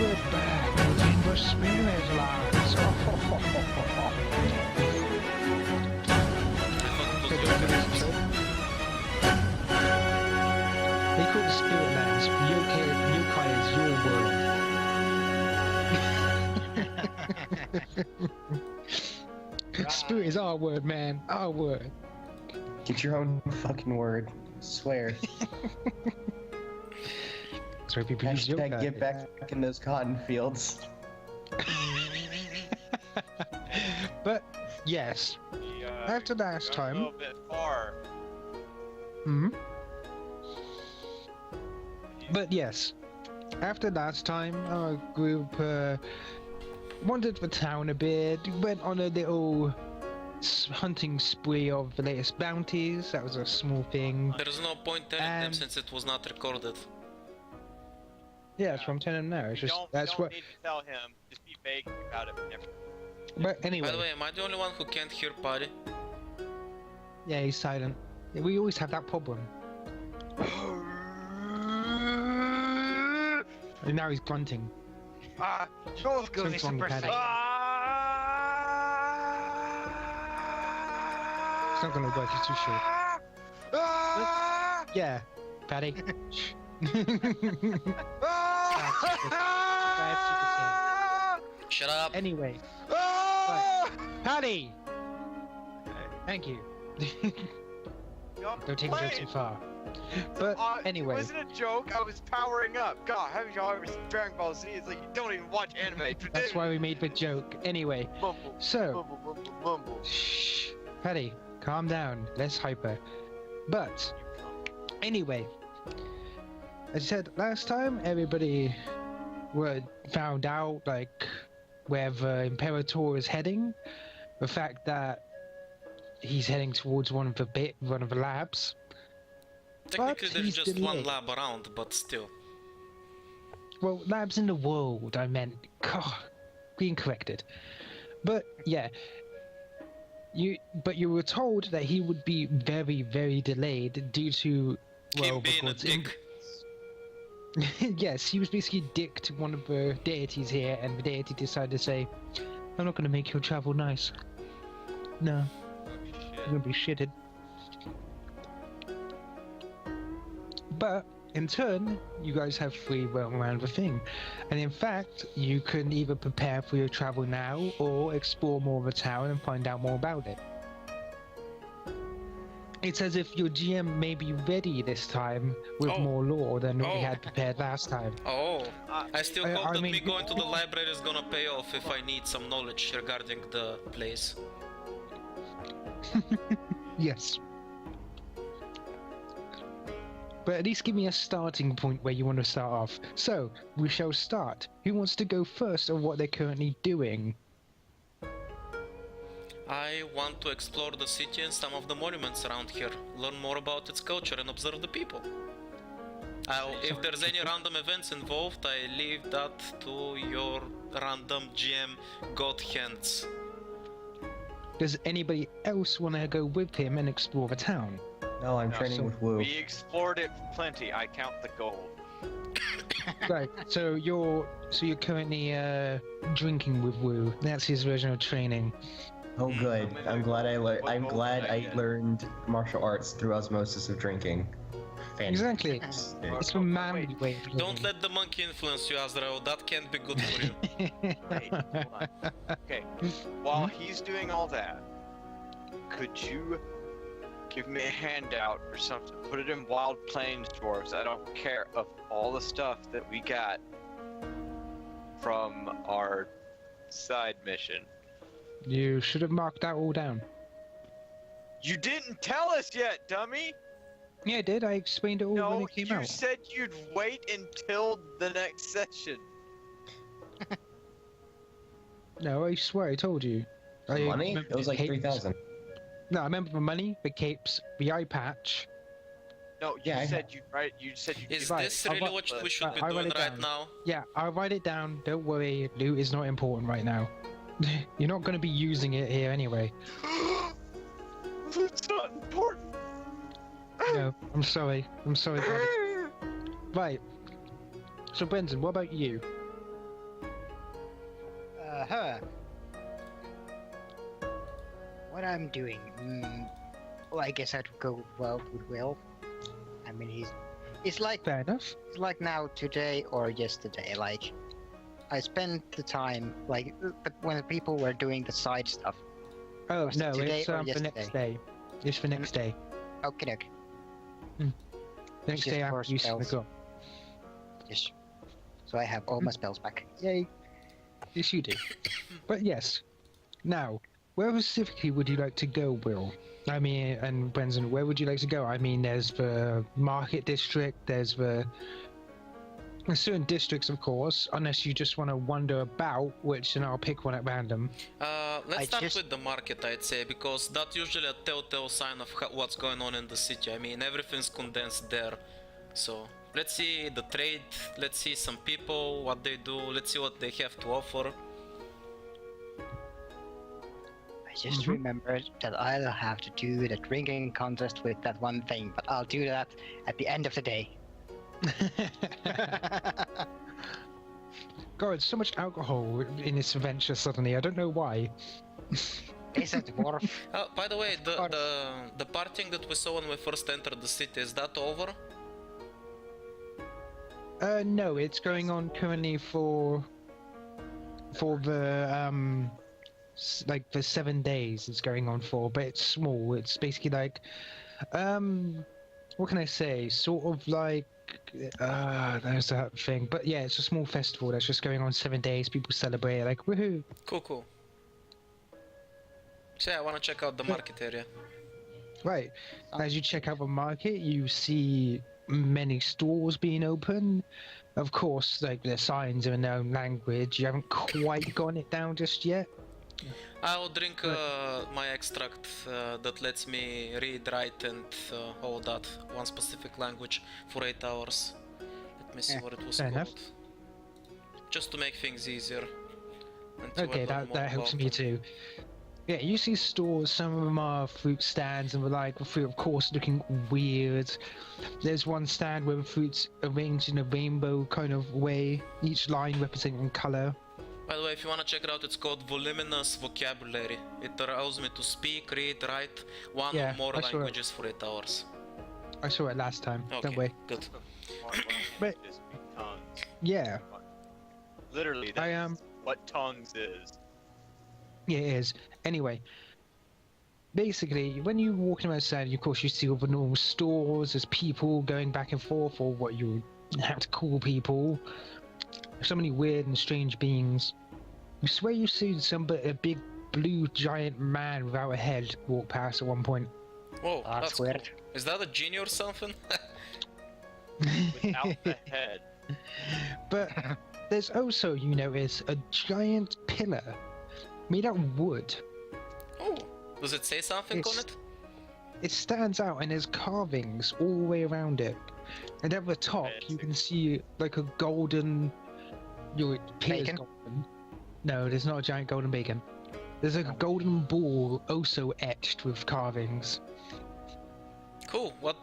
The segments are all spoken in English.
we're back within the spirit lands. They call it the spirit lands. Yokai is your word. Spirit is our word, man. Our word. Get your own fucking word. Swear. So people use Hashtag yokai. get back in those cotton fields. But yes, after last time. A little bit far. But yes, after last time, our group wandered the town a bit, went on a little hunting spree of the latest bounties. That was a small thing. There's no point telling them since it was not recorded. Yeah, that's what I'm telling him now. It's just that's don't what. need to tell him. Just be vague about it. Never. But anyway. By the way, am I the only one who can't hear Paddy? Yeah, he's silent. We always have that problem. And now he's grunting. Both going to suppress. It's not gonna work. It's too short. Yeah, Paddy. Shut up! Anyway. Right. Paddy! Thank you. Don't take it too far. But anyway. It wasn't a joke, I was powering up. God, haven't y'all ever seen Dragon Ball Z? It's like you don't even watch anime. That's why we made the joke. Anyway. Mumble, So. mumble. Shh. Paddy, calm down. Less hyper. But. Anyway. As I said last time, everybody found out, like, where the Imperator is heading. The fact that he's heading towards one of the labs. Technically, But there's he's just one delayed. lab around, but still. Well, labs in the world, I meant. God, being corrected. But yeah, you were told that he would be very, very delayed due to Him being a dick. Yes, he was basically a dick to one of the deities here, and the deity decided to say, "I'm not going to make your travel nice. No, you're going to be shitted." But in turn, you guys have free roam around the thing, and in fact, you can either prepare for your travel now or explore more of the town and find out more about it. It's as if your GM may be ready this time with more lore than what we had prepared last time. Oh, I still hope that mean, me going to the library is gonna pay off if I need some knowledge regarding the place. Yes. But at least give me a starting point where you want to start off. So, we shall start. Who wants to go first on what they're currently doing? I want to explore the city and some of the monuments around here, learn more about its culture and observe the people. If there's any random events involved, I leave that to your random GM god hands. Does anybody else want to go with him and explore the town? No, I'm training with Wu. We explored it plenty. I count the gold. Right, so you're currently drinking with Wu. That's his version of training. Oh, good. I'm glad I learned martial arts through osmosis of drinking. Exactly. It's a manly way of living. Don't let the monkey influence you, Azrael. That can't be good for you. Wait, hold on. Okay, while he's doing all that, could you give me a handout or something? Put it in Wild Plains Dwarves. I don't care of all the stuff that we got from our side mission. You should have marked that all down. You didn't tell us yet, dummy! Yeah, I did. I explained it all when it came you out. said you'd wait until the next session. No, I swear I told you. Money? It was like 3,000. No, I remember the money, the capes, the eye patch. No, you said you'd write. You said you'd. Is Right, this really what we should be I'll doing write it right down. now? Yeah, I'll write it down. Don't worry, loot is not important right now. You're not going to be using it here anyway. It's not important. No, I'm sorry. I'm sorry, buddy. Right. So, Brendan, what about you? Uh-huh. What I'm doing? Well, I guess I'd go well with Will. I mean, he's like Fair enough. now today or yesterday. Like, I spent the time but when the people were doing the side stuff. Oh Was it no, today it's or the next yesterday? day. It's the next day. Okay, okay. Next Just day for after you send the spells. goal. Yes. So I have all my spells back. Yay. Yes, you do. But yes. Now, where specifically would you like to go, Will? I mean, and Brendan, where would you like to go? I mean, there's the market district, there's certain districts, of course, unless you just want to wander about, which then I'll pick one at random. Let's I start just- with the market, I'd say, because that's usually a telltale sign of what's going on in the city. I mean, everything's condensed there. So, let's see the trade, let's see some people, what they do, let's see what they have to offer. I just remembered that I'll have to do the drinking contest with that one thing, but I'll do that at the end of the day. God, so much alcohol in this adventure suddenly. I don't know why. Is a dwarf? By the way, course. the partying that we saw when we first entered the city, is that over? No, it's going on currently for the like for 7 days. It's going on for, but it's small. It's basically like what can I say? Sort of like there's that thing. But yeah, it's a small festival that's just going on 7 days. People celebrate like woohoo. Cool. So yeah, I wanna check out the market area. Right. As you check out the market, you see many stores being open. Of course, like the signs are in their own language. You haven't quite gotten it down just yet. I'll drink my extract that lets me read, write, and all that one specific language for 8 hours. Let me see what it was fair called. enough. Just to make things easier. and to Okay, learn that more helps about me them. too. Yeah, you see stores, some of them are fruit stands and the like, the fruit of course looking weird. There's one stand where the fruit's arranged in a rainbow kind of way, each line representing colour. By the way, if you wanna check it out, it's called Voluminous Vocabulary. It allows me to speak, read, write one Yeah, or more I saw it. languages for 8 hours. I saw it last time, Okay, don't worry. good. But- Tongues. Yeah, Literally, I that's what tongues is. yeah it is. Anyway, basically, when you're walking around Sandy, of course you see all the normal stores, there's people going back and forth, or what you have to call people. So many weird and strange beings. You swear you've seen a big blue giant man without a head walk past at one point. Whoa, That's that's cool. weird. Is that a genie or something? Without the head. But there's also, you notice, a giant pillar made out of wood. Oh, does it say something on It's- it? It stands out and there's carvings all the way around it. And at the top, you can see like a golden. Your pillar's Bacon? golden. No, there's not a giant golden bacon. There's a golden ball also etched with carvings. Cool. What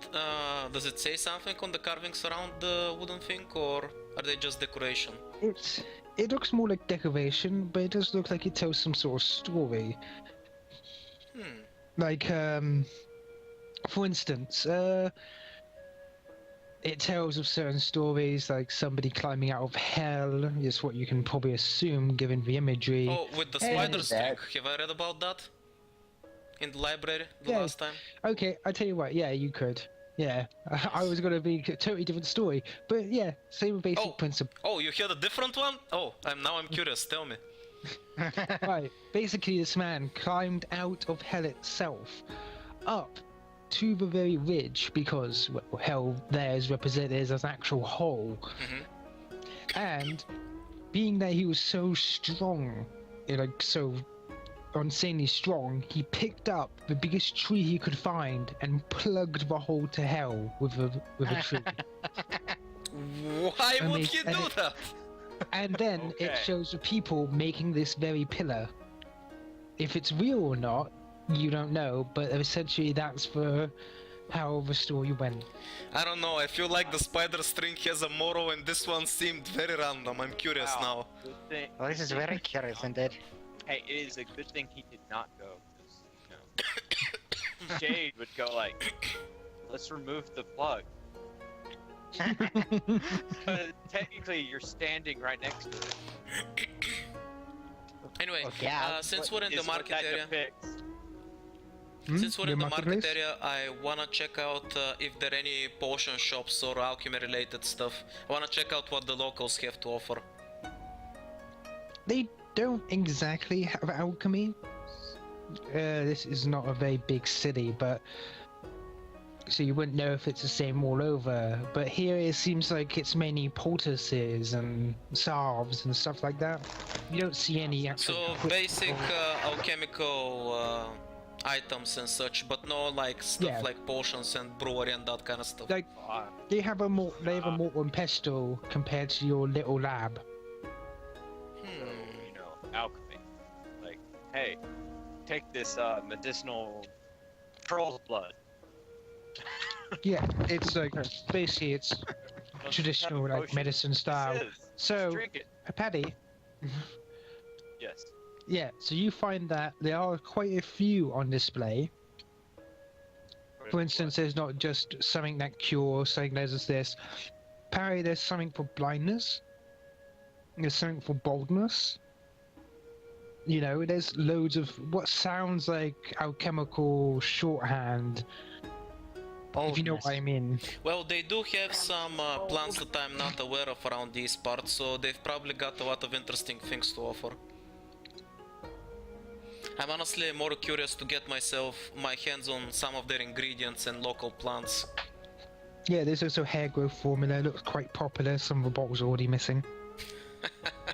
does it say something on the carvings around the wooden thing, or are they just decoration? It looks more like decoration, but it does look like it tells some sort of story. Like, for instance, it tells of certain stories, like somebody climbing out of hell is what you can probably assume given the imagery. Oh, with the Hey, spider that- string. Have I read about that? In the library the Yeah. last time? Okay, I tell you what, yeah, you could. Yeah, I was gonna be a totally different story, but yeah, same basic Oh. principle. Oh, you had a different one? Oh, I'm curious. Tell me. Right, basically this man climbed out of hell itself, up to the very ridge, because well, hell there is represented as an actual hole. And being that he was so strong, like so insanely strong, he picked up the biggest tree he could find and plugged the hole to hell with a tree. Why would Amazing. he do that? And then it Okay. shows the people making this very pillar. If it's real or not, you don't know, but essentially that's the how the story went. I don't know, I feel like the spider string has a moral and this one seemed very random. I'm curious now. Good thing. Well, this is very curious indeed. Hey, it is a good thing he did not go. 'Cause, you know, Jade would go like, let's remove the plug. But technically, you're standing right next to it. Anyway, Oh, yeah. since we're in the Is what market that area, depicts. since we're The in the market marketplace? area, I wanna check out if there are any potion shops or alchemy related stuff. I wanna check out what the locals have to offer. They don't exactly have alchemy. This is not a very big city, but so you wouldn't know if it's the same all over. But here it seems like it's mainly poultices and salves and stuff like that. You don't see any actual. So basic alchemical items and such, but no like stuff Yeah. like potions and brewery and that kind of stuff. Like they have a mortar and pestle compared to your little lab. You know, alchemy. Like, hey, take this medicinal troll's blood. Yeah, it's like basically it's traditional What kind of like potion medicine this style. is? So, Just drink it. Paddy, Yes. yeah, so you find that there are quite a few on display. For instance, there's not just something that cures, something there's this. Apparently there's something for blindness. There's something for boldness. You know, there's loads of what sounds like alchemical shorthand. If you know what I mean. Well, they do have some plants that I'm not aware of around these parts, so they've probably got a lot of interesting things to offer. I'm honestly more curious to get my hands on some of their ingredients and local plants. Yeah, there's also hair growth formula. Looks quite popular. Some of the bottles are already missing.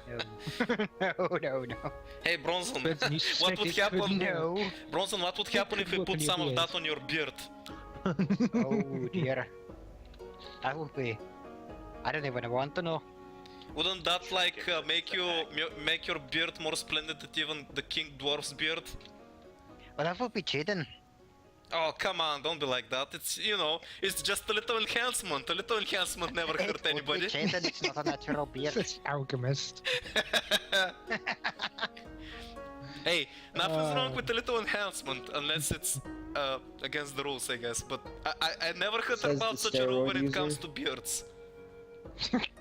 No. Hey Bronson, But you what suspect would it could happen? No. Bronson, what would happen if we Look put on your some of beard. that on your beard? Oh dear. That would be. I don't even want to know. Wouldn't that like make your beard more splendid than even the King Dwarf's beard? Well, that would be cheating. Oh come on, don't be like that. It's it's just a little enhancement. A little enhancement never hurt It would be anybody. cheating. It's not a natural beard. It's alchemist. Hey, nothing's wrong with a little enhancement unless it's against the rules, I guess. But I never heard Says about the such a rule when steroid it comes user. to beards.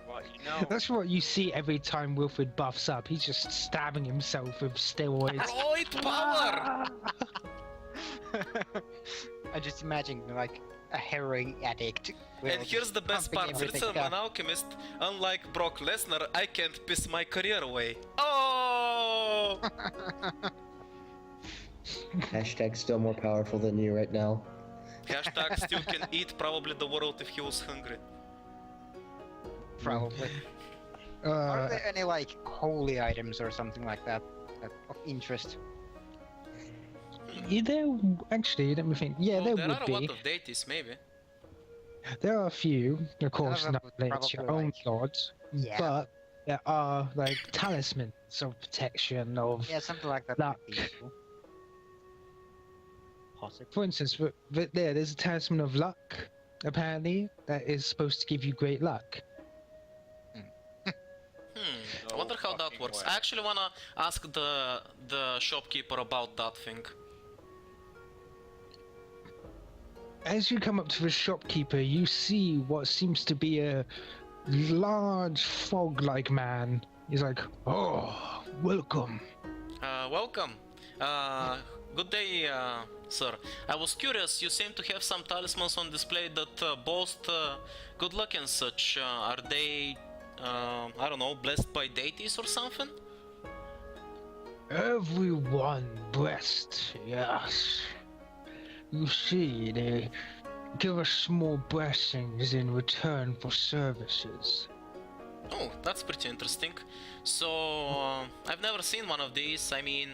Well, you know, That's what you see every time Wilfred buffs up. He's just stabbing himself with steroids. Droid power! I just imagine like a heroin addict. And here's the best part, pumping since I'm everything an alchemist, unlike Brock Lesnar, I can't piss my career away. Oh! Hashtag still more powerful than you right now. Hashtag still can eat probably the world if he was hungry. Probably. Are there any like holy items or something like that of interest? There actually, let me think. Yeah, Well, there there would are a be. lot of deities, maybe. There are a few, of course, of them not would related to your probably, own like- gods, Yeah. but there are like talismans of protection of. Yeah, something like that. Luck. Would be useful. Possibly. For instance, there's a talisman of luck, apparently, that is supposed to give you great luck. I wonder how that fucking works. way. I actually wanna ask the shopkeeper about that thing. As you come up to the shopkeeper, you see what seems to be a large fog-like man. He's like, "Oh, welcome." Welcome. Good day, sir. I was curious, you seem to have some talismans on display that boast good luck and such. Are they, I don't know, blessed by deities or something? Everyone blessed, yes. You see, they give us small blessings in return for services. Oh, that's pretty interesting. So, I've never seen one of these. I mean,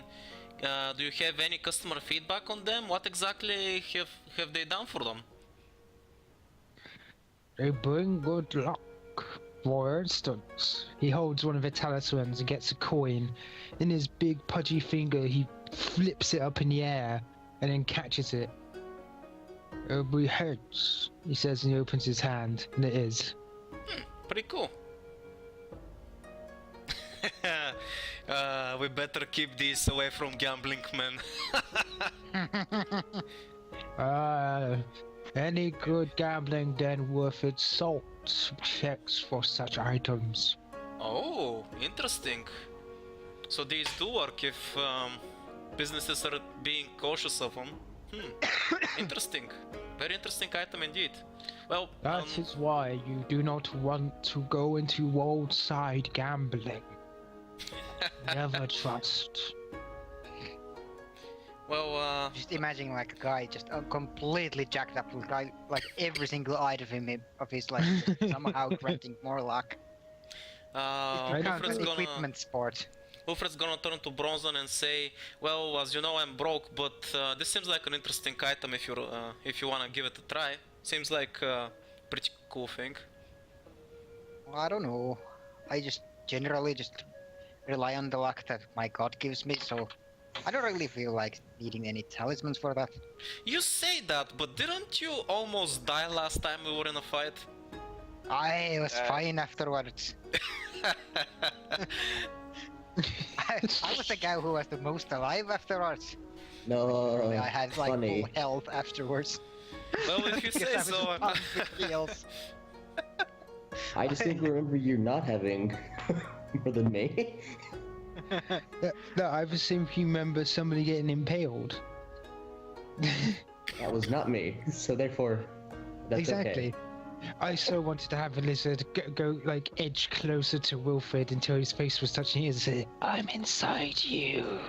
do you have any customer feedback on them? What exactly have they done for them? They bring good luck. For instance, he holds one of the talismans and gets a coin. In his big pudgy finger, he flips it up in the air and then catches it. We hurts, he says, and he opens his hand, and it is. Pretty cool. We better keep this away from gambling, man. Any good gambling then worth its salt checks for such items. Oh, interesting. So these do work if businesses are being cautious of them. Interesting. Very interesting item indeed. Well, That is why you do not want to go into roadside gambling. Never trust. well, Just imagine like a guy just completely jacked up with like every single item of his like just somehow granting more luck. I don't It's Wilfred's an know. equipment sport. Wilfred's gonna turn to Bronson and say, "Well, as you know, I'm broke, but this seems like an interesting item if you wanna give it a try. Seems like a pretty cool thing." Well, I don't know. I just generally just rely on the luck that my god gives me, so I don't really feel like needing any talismans for that. You say that, but didn't you almost die last time we were in a fight? I was fine afterwards. I was the guy who was the most alive afterwards. No, I had like funny. full health afterwards. Well, if you Because say I was so, I'm pumped with heals. I distinctly remember you not having more than me. No, I distinctly remember somebody getting impaled. That was not me, so therefore, that's Exactly. okay. I so wanted to have a lizard go like edge closer to Wilfred until his face was touching his and say, "I'm inside you."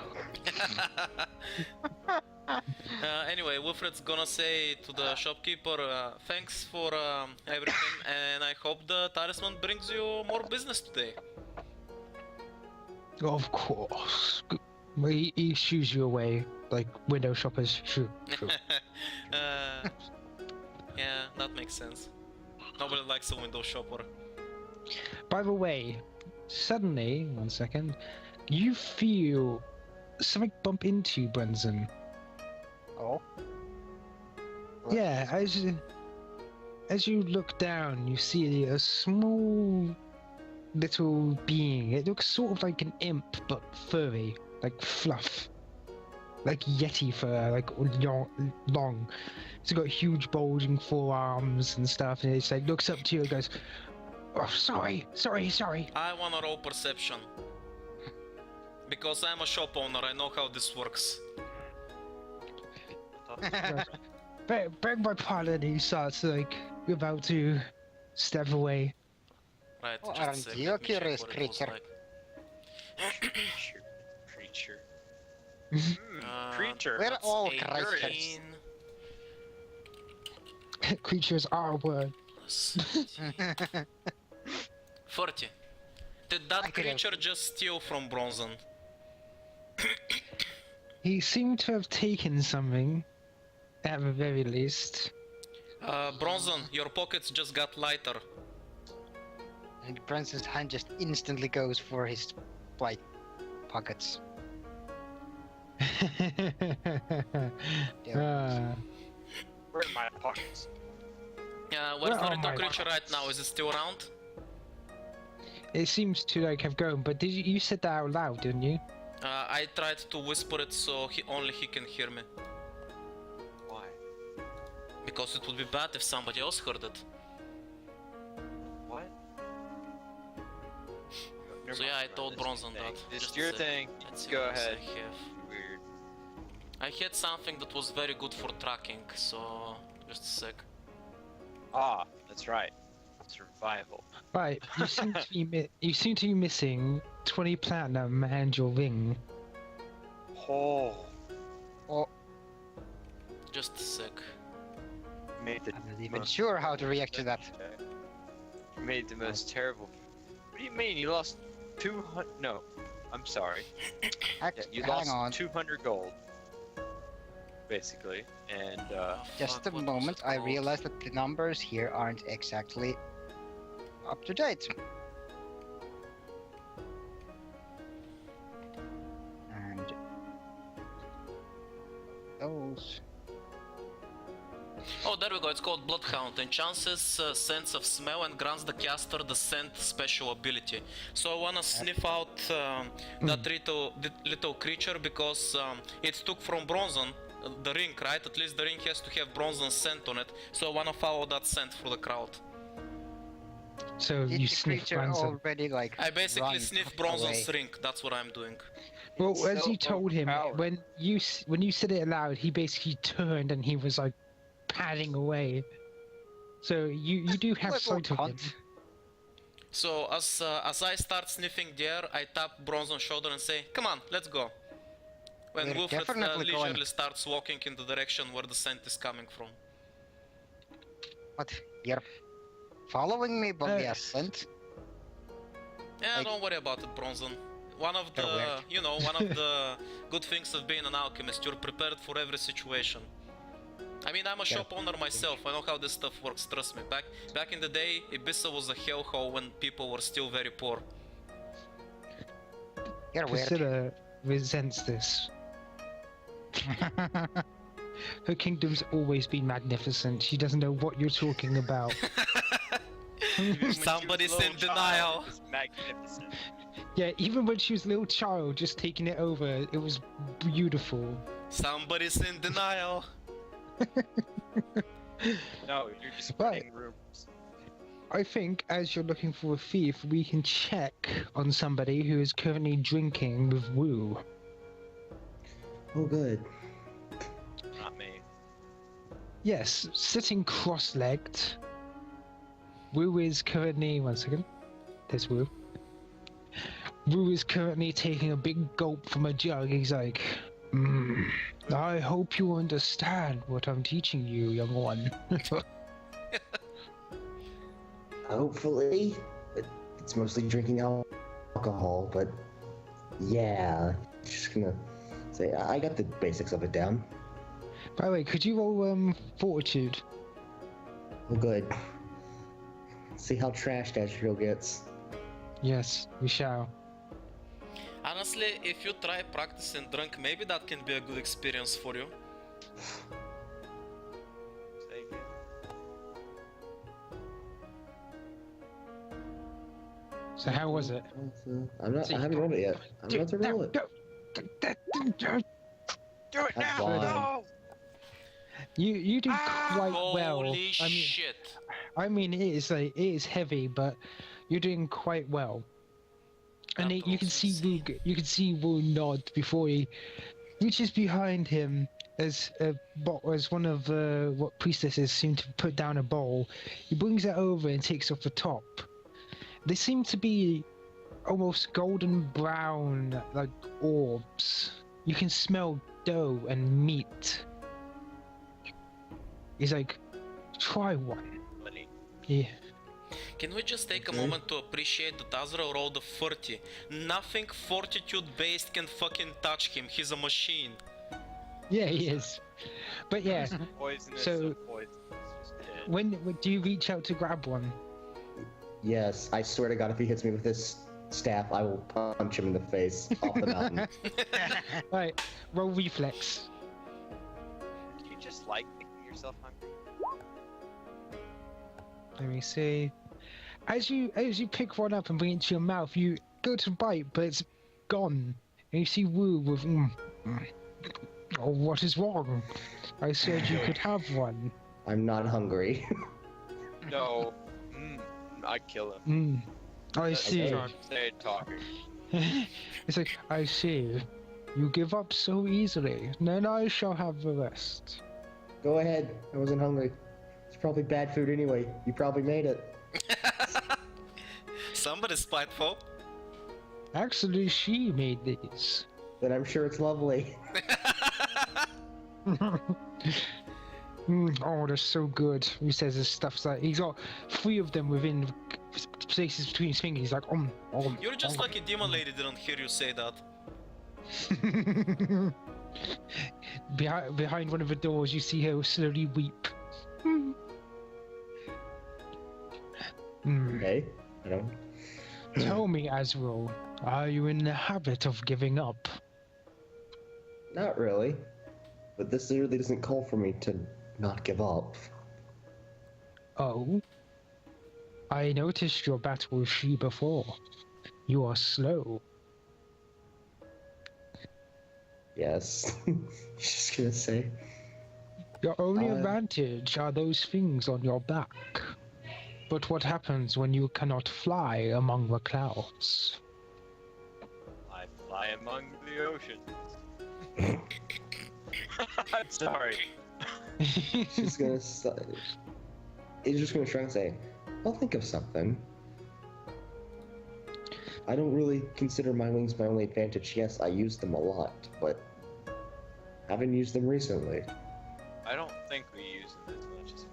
Anyway, Wilfred's gonna say to the shopkeeper, thanks for everything, and I hope the talisman brings you more business today. Of course. He shoos you away like window shoppers shoot. Yeah, that makes sense. Nobody likes a window shopper. By the way, suddenly, 1 second, you feel something bump into you, Brunson. Oh. Yeah, as you look down, you see a small little being. It looks sort of like an imp, but furry, like fluff, like yeti fur, like long. It's got huge bulging forearms and stuff, and it's like looks up to you and goes, "Oh, sorry." I wanna roll perception. Because I'm a shop owner, I know how this works. Beg my pardon. He starts like about to step away. Right, Oh, just a aren't sec, you a let me check curious what it was creature? like. Creature. Creature. We're That's all 18 creatures. Creatures are a word. plus 18. 40. Did that I could have- creature just steal from Bronson? He seemed to have taken something, at the very least. Bronson, your pockets just got lighter. And Brunson's hand just instantly goes for his like pockets. Ah. Where are my pockets? Where's the Where are little my creature right now? Is it still around? It seems to like have grown, but did you said that out loud, didn't you? I tried to whisper it so only he can hear me. Why? Because it would be bad if somebody else heard it. What? Never So yeah, mind, I told Ron, Bronson this that. This Just is your a sec. thing. Let's see Go what else ahead. I have. Weird. I had something that was very good for tracking, so just a sec. Ah, that's right. Survival. Right, you seem to be missing 20 platinum and your ring. Oh. Just a sec. Made the I'm not even most- sure how to react to that. You made the most terrible. What do you mean? You lost 200? No, I'm sorry. Yeah, you Hang lost on. 200 gold, basically, and Just Fuck, a what was moment, it I called? realized that the numbers here aren't exactly up to date. And those. Oh, there we go. It's called Bloodhound. Enhances sense of smell and grants the caster the scent special ability. So I wanna sniff out that little creature because it took from Bronzen, the ring, right? At least the ring has to have Bronzen scent on it. So I wanna follow that scent through the crowd. So Did you the sniff creature Bronson. already like I basically run sniff away? Bronzen's ring. That's what I'm doing. Well, It's as so you told him, overpowered. when you said it aloud, he basically turned and he was like padding away. So you do have Little sight of him. cunt. So as I start sniffing the air, I tap Bronzen's shoulder and say, "Come on, let's go." When We're Wilfred definitely leisurely going. starts walking in the direction where the scent is coming from. What? You're following me by the ascent? Yeah, Like- don't worry about it, Bronzen. One of You're the, weird. one of the good things of being an alchemist, you're prepared for every situation. I mean, I'm a shop owner myself. I know how this stuff works. Trust me. Back in the day, Ibiza was a hellhole when people were still very poor. You're weird. Priscilla resents this. Her kingdom's always been magnificent. She doesn't know what you're talking about. Even when she was a Somebody's little in child, denial. it was magnificent. Yeah, even when she was a little child, just taking it over, it was beautiful. Somebody's in denial. No, you're just Right. spreading rumors. I think as you're looking for a thief, we can check on somebody who is currently drinking with Wu. Oh, good. Not me. Yes, sitting cross-legged. Wu is currently... One second. There's Wu. Wu is currently taking a big gulp from a jug. He's like, I hope you understand what I'm teaching you, young one. Hopefully. It's mostly drinking alcohol, but yeah. Just gonna say, I got the basics of it down. By the way, could you roll fortitude? Oh, good. See how trashed Ashfield gets. Yes, we shall. Honestly, if you try practicing drunk, maybe that can be a good experience for you. Say again. So how was it? I haven't rolled it yet. I'm about to roll it. Do it That's now! fine. No! You do quite well. Holy shit. I mean, it is heavy, but you're doing quite well. And That you can was see insane. you can see Wu nod before he reaches behind him as one of what priestesses seem to put down a bowl. He brings it over and takes off the top. They seem to be almost golden brown, like orbs. You can smell dough and meat. He's like, try one. Lenny. Yeah. Can we just take a Okay. moment to appreciate that Azra rolled a 30? Nothing fortitude based can fucking touch him. He's a machine. Yeah, he is. But yeah, Poisonous So- of poisonous. Just dead. when do you reach out to grab one? Yes, I swear to God, if he hits me with this staff, I will punch him in the face off the mountain. Right, roll reflex. Do you just like making yourself hungry? Let me see. As you pick one up and bring it to your mouth, you go to bite, but it's gone. And you see Wu with, oh, what is wrong? I said you could have one. I'm not hungry. No. I'd kill him. I That's see. what I'm saying, talking. It's like, I see. You give up so easily. Then I shall have the rest. Go ahead. I wasn't hungry. It's probably bad food anyway. You probably made it. Somebody's spiteful. Actually, she made these. Then I'm sure it's lovely. Oh, they're so good. He says his stuff's like he's got 3 of them within spaces between his fingers. He's like, You're just lucky Demon Lady didn't hear you say that. behind one of the doors, you see her slowly weep. Okay. I don't. Tell me, Azrael, are you in the habit of giving up? Not really. But this really doesn't call for me to not give up. Oh? I noticed your battle with she before. You are slow. Yes. Just gonna say. Your only advantage are those things on your back. But what happens when you cannot fly among the clouds? I fly among the oceans. I'm sorry. She's gonna. He's just gonna try and say, "I'll think of something." I don't really consider my wings my only advantage. Yes, I use them a lot, but haven't used them recently. I don't think we use them as much as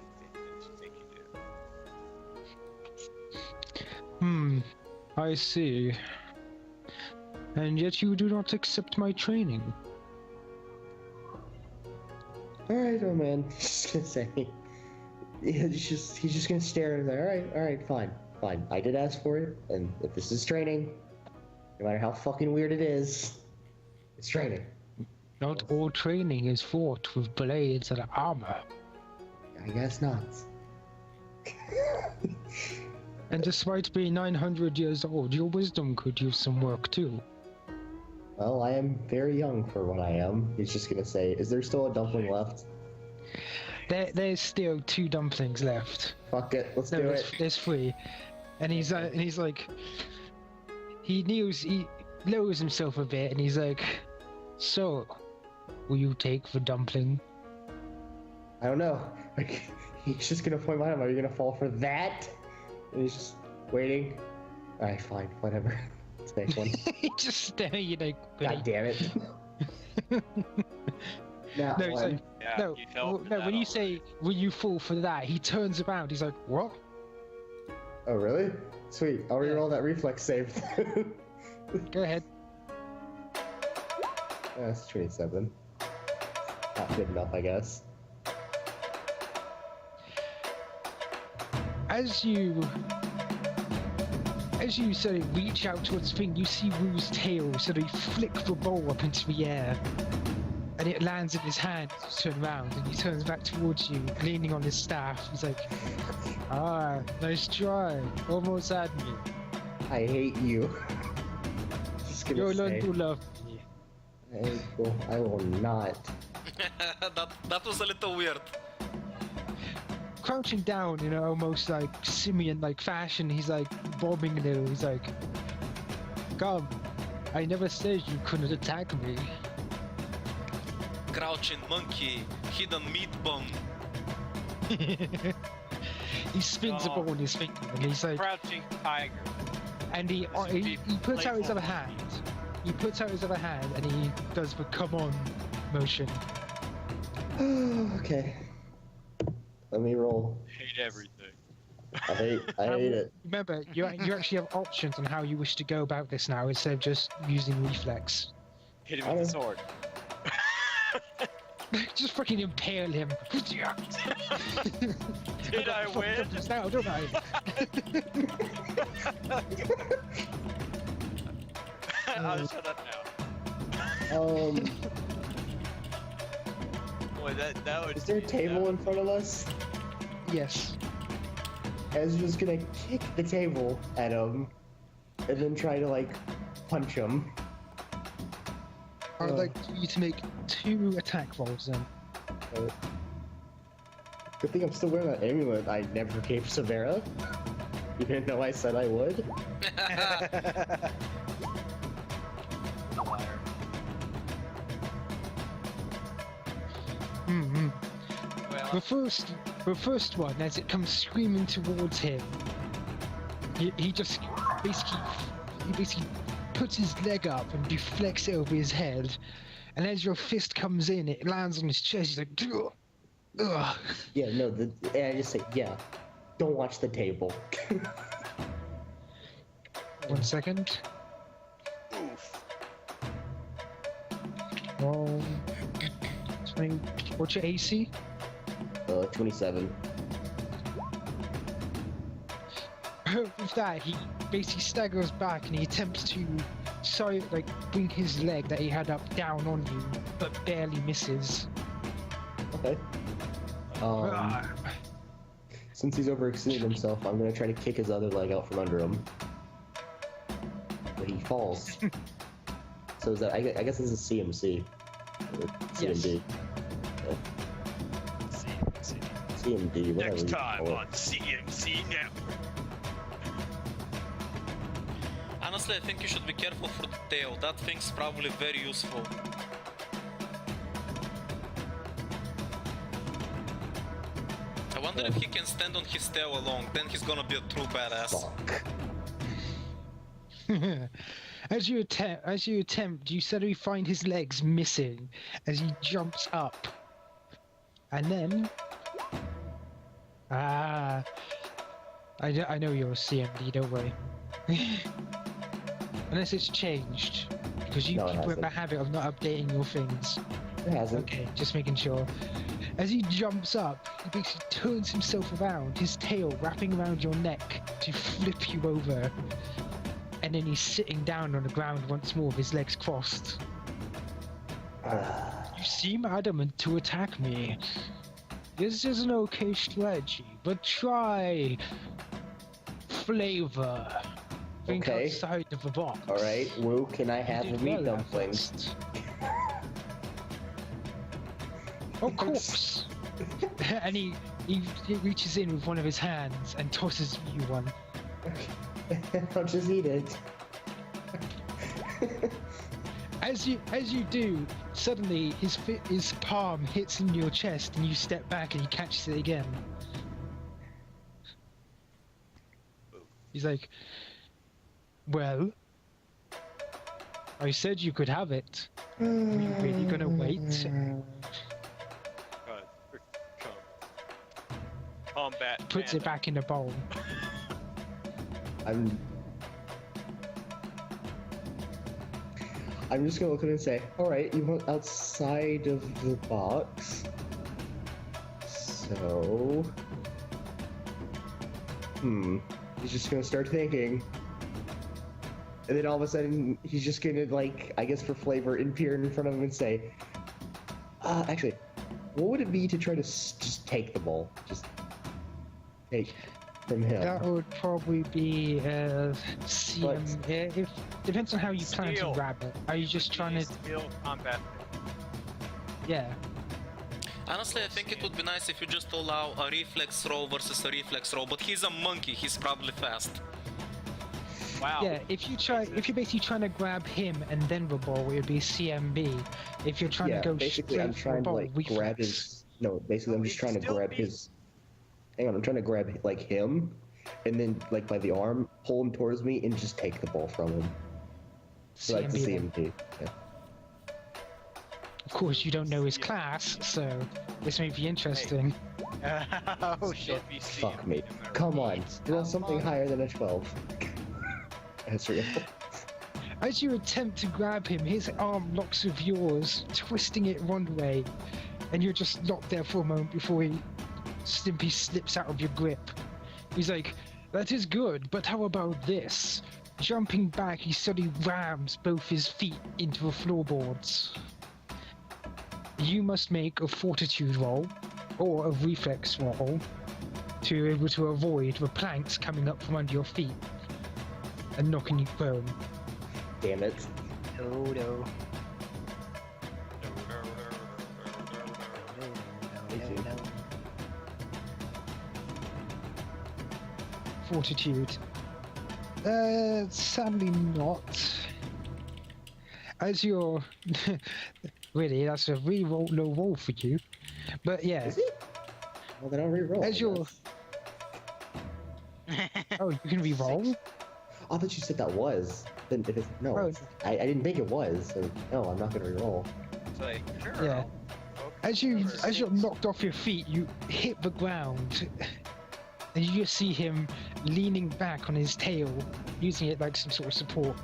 we think you do. I see. And yet you do not accept my training. Alright, oh man. Just gonna say. Yeah, he's just gonna stare at there. Alright, fine. I did ask for it, and if this is training, no matter how fucking weird it is, it's training. Not all training is fought with blades and armor. I guess not. And despite being 900 years old, your wisdom could use some work too. Well, I am very young for what I am. He's just gonna say, is there still a dumpling left? There's still 2 dumplings left. Fuck it, let's do it. There's 3. And he's like, he lowers himself a bit, and he's like, so, will you take the dumpling? I don't know. Like, he's just gonna point behind him. Are you gonna fall for that? And he's just waiting. Alright, fine, whatever. Let's make one. He just staring at you like, God damn it. Now, no, he's like, Yeah, no, you fell for that when you already. say, will you fall for that, he turns around, he's like, what? Oh, really? Sweet. I'll reroll that reflex save. Go ahead. That's 27. Not good enough, I guess. As you sort of reach out towards the thing, you see Rue's tail sort of flick the bowl up into the air. And it lands in his hand, turn around, and he turns back towards you, leaning on his staff. He's like, ah, nice try. Almost had me. I hate you. Just gonna You'll say, learn to love me. I will not. that was a little weird. Crouching down in an almost like simian-like fashion, he's like bobbing a little. He's like, come, I never said you couldn't attack me. Crouching monkey, hidden meat bone. He spins a Oh. ball in his finger, and he's like, Crouching tiger. and he puts out his other hand. He puts out his other hand, and he does the come on motion. Okay. Let me roll. Hate everything. I hate it. Remember, you actually have options on how you wish to go about this now, instead of just using reflex. Hit him with the sword. Just fucking impale him. Did I win? Just now, don't I? I'll shut up now. Boy, that would. Is there a table in front of us? Yes. Ezra's gonna kick the table at him, and then try to like punch him. I'd like you to make 2 attack rolls then. Good thing I'm still wearing that amulet I never gave Severa. Even though I said I would. Well, The first one, as it comes screaming towards him, he just basically puts his leg up and deflects it over his head, and as your fist comes in, it lands on his chest. He's like, ugh, ugh. Yeah, no, and I just say, yeah, don't watch the table. 1 second. oof. Roll. 20. What's your AC? 27. With that, he basically staggers back and he attempts to bring his leg that he had up down on you, but barely misses. Okay. Ah. Since he's overextended himself, I'm gonna try to kick his other leg out from under him. But he falls. So is that? I guess this is CMC. Or CMD. CMD. Whatever. Next you time call it. on CMC Network. Honestly, I think you should be careful for the tail. That thing's probably very useful. I wonder if he can stand on his tail alone, then he's gonna be a true badass. Fuck. As you attempt, you suddenly find his legs missing as he jumps up. And then... I know you're a CMD, don't worry. Unless it's changed. Because you No, it keep hasn't. a habit of not updating your things. It hasn't. Okay, just making sure. As he jumps up, he basically turns himself around, his tail wrapping around your neck to flip you over. And then he's sitting down on the ground once more with his legs crossed. You seem adamant to attack me. This is an okay strategy, but try flavor. Think Okay. outside of the box. Alright, Woo, can I have You the did meat well at dumplings? first. Of course. And he reaches in with one of his hands and tosses you one. I'll just eat it. As you do, suddenly his palm hits in your chest and you step back and he catches it again. He's like, well, I said you could have it. Are you really gonna wait? Combat. Puts it back in the bowl. I'm just gonna look at it and say, alright, you went outside of the box. So... He's just gonna start thinking. And then all of a sudden, he's just gonna, like, I guess for flavor, appear in front of him and say, actually, what would it be to try to just take the ball? Just take from him. That would probably be CM. If depends on how you plan to Steal. grab it. Are you just trying to? Steal combat. Yeah. Honestly, I think it would be nice if you just allow a reflex roll versus a reflex roll, but he's a monkey, he's probably fast. Wow. Yeah. If you're basically trying to grab him and then the ball, it would be CMB. If you're trying Yeah, to go basically straight I'm for the trying to, ball, like, reflex. grab his... No, basically I'm No, just it trying to still grab be- his... Hang on, I'm trying to grab, like, him, and then, like, by the arm, pull him towards me, and just take the ball from him. So that's the CMB. CMP. Yeah. Of course, you don't know his class, so this may be interesting. Oh shit. Fuck me. Come on, roll something higher than a 12. That's real. As you attempt to grab him, his arm locks with yours, twisting it one way, and you're just locked there for a moment before he simply slips out of your grip. He's like, that is good, but how about this? Jumping back, he suddenly rams both his feet into the floorboards. You must make a fortitude roll, or a reflex roll, to be able to avoid the planks coming up from under your feet and knocking you prone. Damn it. No, no. No. Fortitude. Sadly not. As you're... really, that's a re-roll, low roll for you. But yeah, Is it? Well, then I'll re-roll. as you're... Oh, you can re-roll? I thought you said that was. Then if it's... No, Oh. I didn't think it was, so no, I'm not gonna re-roll. It's like, sure. Yeah. Okay, As you're knocked off your feet, you hit the ground. And you just see him leaning back on his tail, using it like some sort of support.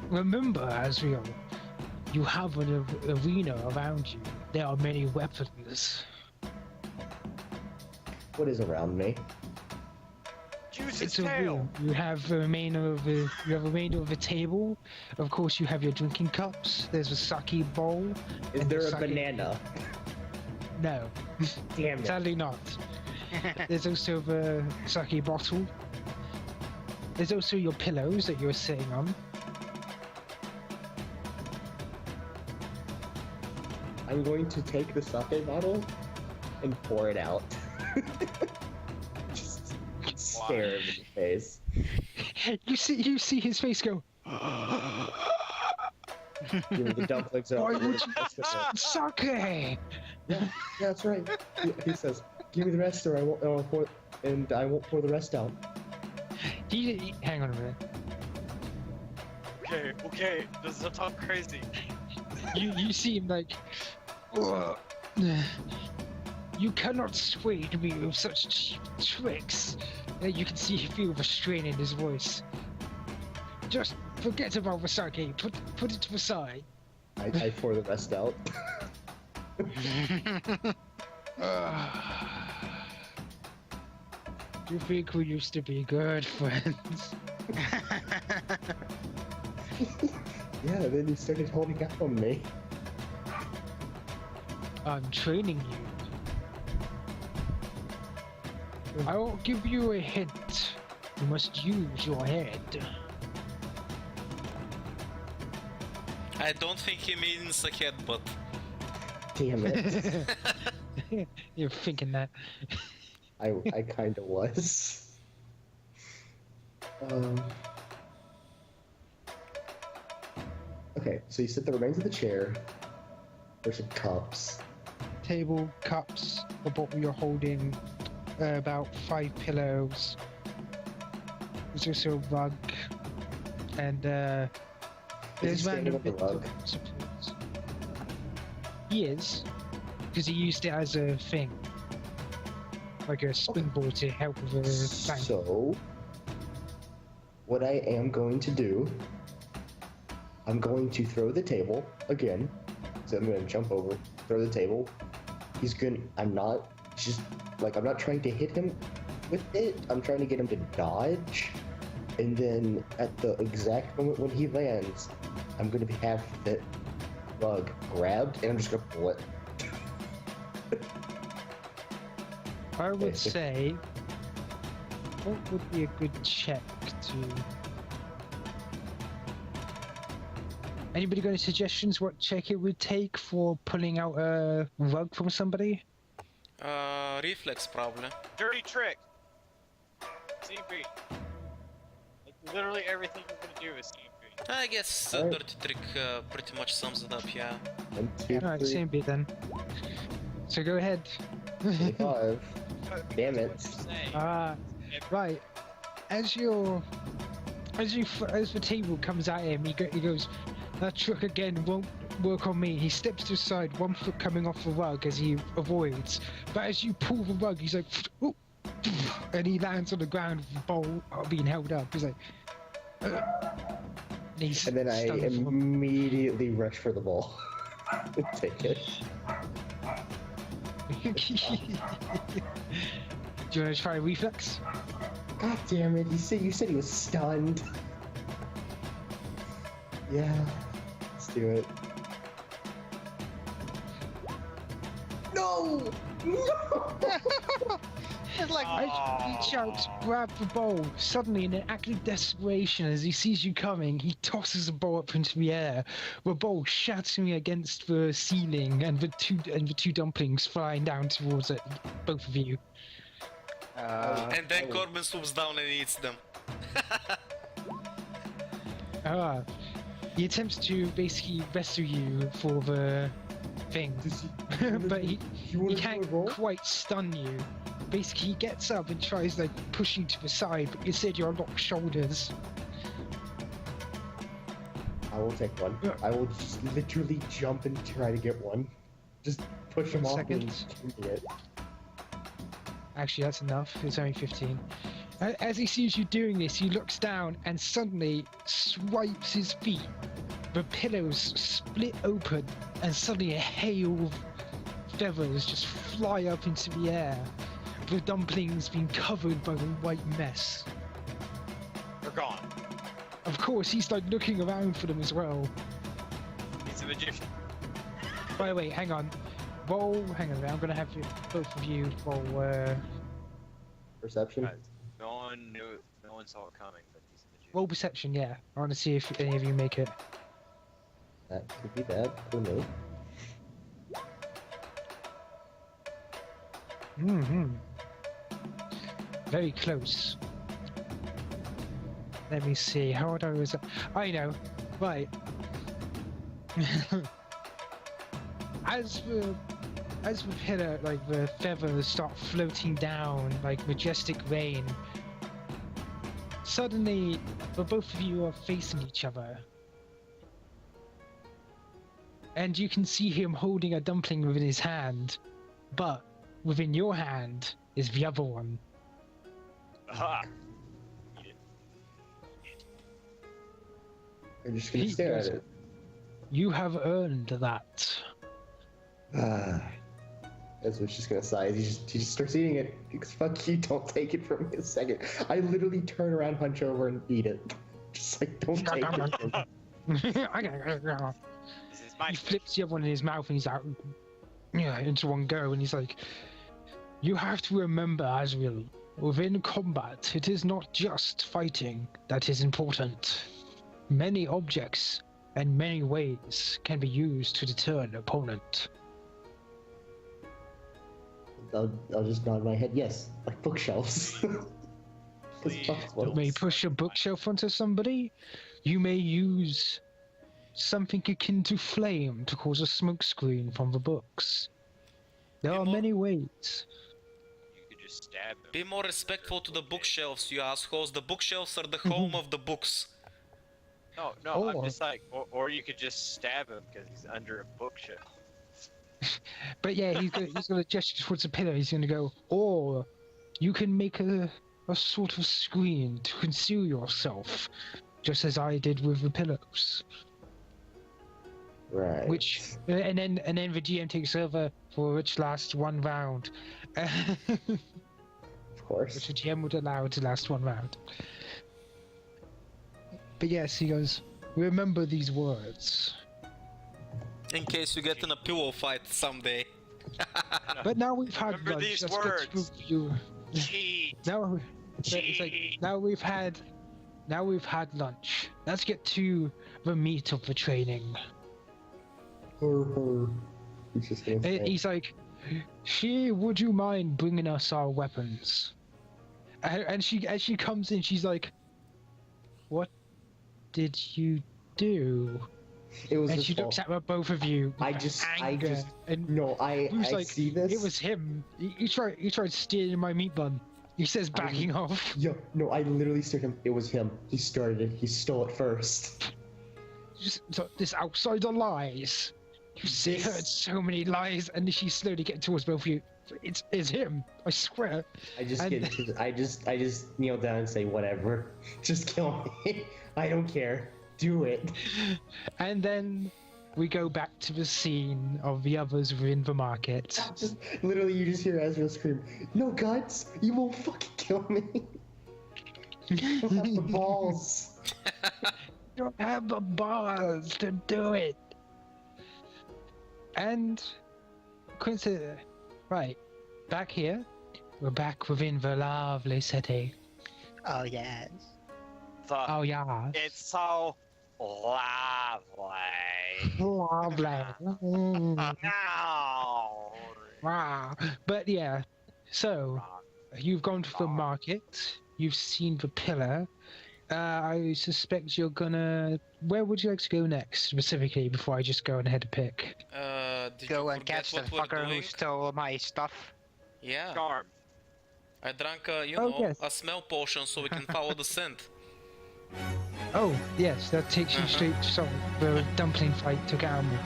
Remember, Asriel, you have an arena around you. There are many weapons. What is around me? Juice his It's a tail. room. You have the remainder of the table. Of course, you have your drinking cups. There's a sake bowl. Is and there the a sake- banana? No, Damn it. sadly not. There's also the sake bottle. There's also your pillows that you're sitting on. I'm going to take the sake bottle and pour it out. Just stare him in the face. You see his face go. Give me the dumplings and Why I'll would pour you the rest of it. sake? Yeah, that's right. He says, "Give me the rest, or I won't pour the rest out." Hang on a minute. Okay, this is talk crazy. You see him like. "Ugh. You cannot sway me with such tricks." You can feel the strain in his voice. Just forget about the sake. Put it to the side. I pour the rest out. You think we used to be good friends? Yeah, then you started holding up on me. I'm training you. I will give you a hint. You must use your head. I don't think he means a headbutt. Damn it. You're thinking that. I kinda was. Okay, so you set the remains of the chair. There's some cups. Table, cups, a bottle you're holding, about 5 pillows. There's also a rug, and Is he there's standing random on the bits of rug? supports. He is, because he used it as a thing, like a springboard to help with a bang. So, what I am going to do, I'm going to throw the table again. So I'm going to jump over, throw the table. I'm not trying to hit him with it. I'm trying to get him to dodge. And then at the exact moment when he lands, I'm going to have that rug grabbed and I'm just going to pull it. I would Okay. say, what would be a good check to... Anybody got any suggestions what check it would take for pulling out a rug from somebody? Reflex probably. Dirty trick. CP. Like literally everything you're gonna do is CP. I guess Alright. dirty trick pretty much sums it up, yeah. 1, 2, Alright, 3, same bit then. So go ahead. 25. Damn it. What you're saying. Right. As the table comes at him, he goes, "That trick again won't work on me." He steps to the side, 1 foot coming off the rug as he avoids. But as you pull the rug, he's like, "Ooh," and he lands on the ground with the bowl being held up. He's like, and he's And then I stunned for- immediately rush for the ball. Take it. Do you want to try a reflex? God damn it! You said he was stunned. Yeah, let's do it. No! No! It's like, I reach out, grab the bowl. Suddenly, in an act of desperation, as he sees you coming, he tosses the bowl up into the air. The bowl shattering against the ceiling, and the two dumplings flying down towards it, both of you. And then Corbin swoops down and eats them. He attempts to basically rescue you for the thing, but he can't quite stun you. Basically, he gets up and tries like pushing to the side, but instead you're on locked shoulders. I will take one. I will just literally jump and try to get one. Just push him off and give me it. Actually, that's enough. It's only 15. As he sees you doing this, he looks down and suddenly swipes his feet. The pillows split open, and suddenly a hail of feathers just fly up into the air. The dumplings being covered by the white mess. They're gone. Of course, he's like looking around for them as well. He's a magician. By the way, hang on. roll. Hang on, I'm gonna have you, both of you roll. Perception. Guys, no one knew. No one saw it coming, but he's the Roll perception. Yeah, I want to see if any of you make it. That could be bad for me. Very close. Let me see. How old I was. I know. Right. As the pillar, like the feathers start floating down like majestic rain, suddenly the both of you are facing each other. And you can see him holding a dumpling within his hand, but within your hand is the other one. Aha! I'm just gonna He stare goes- at it. You have earned that. Ezra's just gonna sigh. He just starts eating it. Because fuck you, don't take it from me a second. I literally turn around, hunch over, and eat it. Just like, don't take it from me. This is my He flips the other one in his mouth and he's out, yeah, into one go, and he's like, "You have to remember, Azrael, within combat, it is not just fighting that is important. Many objects and many ways can be used to deter an opponent." I'll just nod my head. Yes, like bookshelves. 'Cause Please fuck what- You may push a bookshelf onto somebody. You may use something akin to flame to cause a smoke screen from the books. There are People- many ways. You could just stab him. Be more respectful to the bookshelves, you assholes. The bookshelves are the home of the books. No, Or- I'm just like, or you could just stab him because he's under a bookshelf. But yeah, he's gonna gesture towards the pillar. He's gonna go, or you can make a sort of screen to conceal yourself, just as I did with the pillows. Right. Which and then the GM takes over, for which lasts one round. Of Which course. the GM would allow to last one round. But yes, he goes, remember these words. In case you get in a pillow fight someday. But now we've had Remember lunch. these Let's get to words. review. Cheat. Now, it's like, now we've had lunch. Let's get to the meat of the training. He's just gonna say, He's like, would you mind bringing us our weapons? And she, as she comes in, she's like, what did you do? it was And his she fault. looks at both of you. I with just- anger, and No, I he was like, see this. it was him. He tried stealing my meat bun. He says backing off. Yo, no, I literally stared him. It was him. He started it. He stole it first. Just this outsider lies. You see, This- heard so many lies, and she's slowly getting towards both of you. It's him. I swear. I just And- get. I just kneel down and say whatever. Just kill me. I don't care. Do it. And then we go back to the scene of the others within the market. Just literally, you just hear Ezra scream, "No guts! You won't fucking kill me! You don't have the balls!" You don't have the balls to do it. And consider, right, back here, we're back within the lovely city. Oh yes. Oh yeah, It's so lovely. lovely. Mm. No. Wow. But yeah, so you've gone to the market. You've seen the pillar. I suspect you're gonna. Where would you like to go next, specifically, before I just go ahead and pick? Did Go you and forget catch the what we're fucker who doing? stole my stuff. Yeah, Charm. I drank Oh, yes. a smell potion so we can follow the scent. Oh, yes, that takes you straight to the dumpling fight took out me.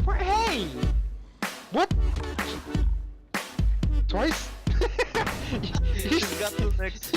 What? Hey! What? Twice? Got to the next.